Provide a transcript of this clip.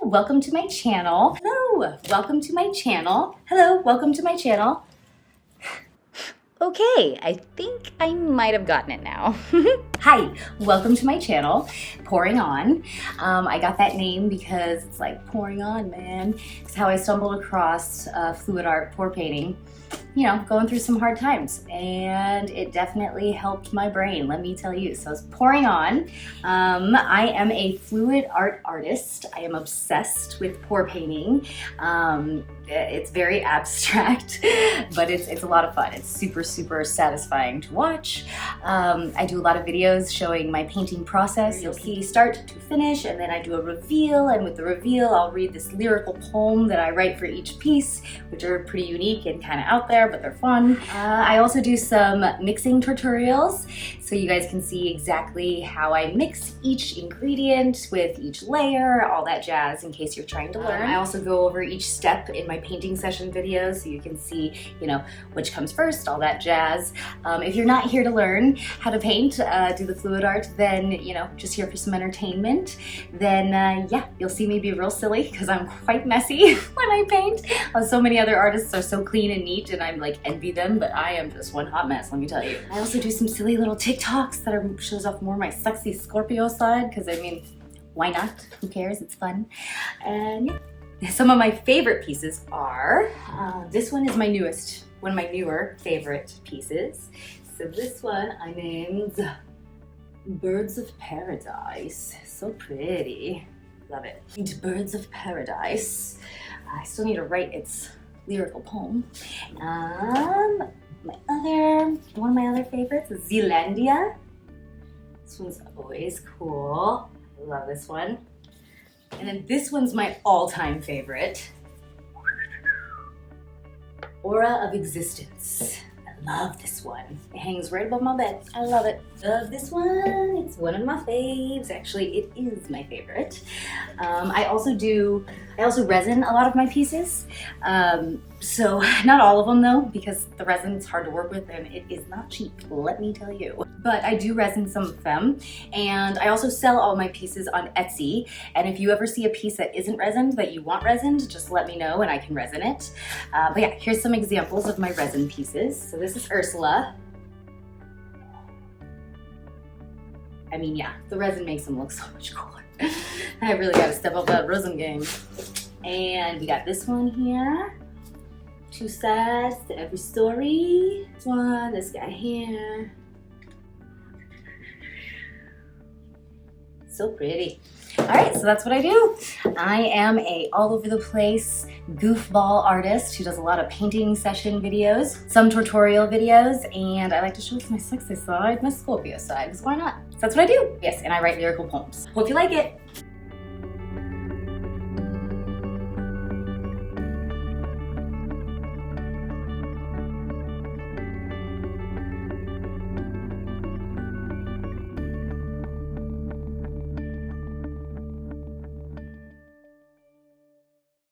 welcome to my channel. Hello, welcome to my channel. Hello, welcome to my channel. Okay, I think I might have gotten it now. Hi, welcome to my channel, Pouring On. I got that name because it's like pouring on, man. It's how I stumbled across fluid art pour painting. You know, going through some hard times, and it definitely helped my brain, let me tell you. So it's pouring on. I am a fluid art artist. I am obsessed with pour painting. It's very abstract, but it's a lot of fun. It's super, super satisfying to watch. I do a lot of videos showing my painting process. You'll see start to finish, and then I do a reveal, and with the reveal, I'll read this lyrical poem that I write for each piece, which are pretty unique and kind of out there, but they're fun. I also do some mixing tutorials, so you guys can see exactly how I mix each ingredient with each layer, all that jazz in case you're trying to learn. I also go over each step in my painting session videos, so you can see, you know, which comes first, all that jazz. If you're not here to learn how to paint, do the fluid art, then, you know, just here for some entertainment, then yeah, you'll see me be real silly because I'm quite messy when I paint. So many other artists are so clean and neat, and I'm like envy them, but I am just one hot mess, let me tell you. I also do some silly little TikToks that shows off more my sexy Scorpio side, because I mean, why not? Who cares? It's fun. And yeah, some of my favorite pieces are, this one is my newest, one of my newer favorite pieces. So this one I named Birds of Paradise. So pretty. Love it. Birds of Paradise. I still need to write its lyrical poem. One of my other favorites is Zealandia. This one's always cool. I love this one. And then this one's my all-time favorite. Aura of Existence. I love this one. It hangs right above my bed. I love it. Love this one. It's one of my faves. Actually, it is my favorite. I also resin a lot of my pieces. So not all of them though, because the resin is hard to work with and it is not cheap, let me tell you. But I do resin some of them, and I also sell all my pieces on Etsy. And if you ever see a piece that isn't resined but you want resined, just let me know and I can resin it. But yeah, here's some examples of my resin pieces. So this is Ursula. I mean, yeah, the resin makes them look so much cooler. I really gotta step up that resin game. And we got this one here. Two sides to every story. This one, this guy here. So pretty. All right, so that's what I do. I am a all over the place goofball artist who does a lot of painting session videos, some tutorial videos, and I like to show off my sexy side, my Scorpio side, because why not? So that's what I do. Yes, and I write lyrical poems. Hope you like it.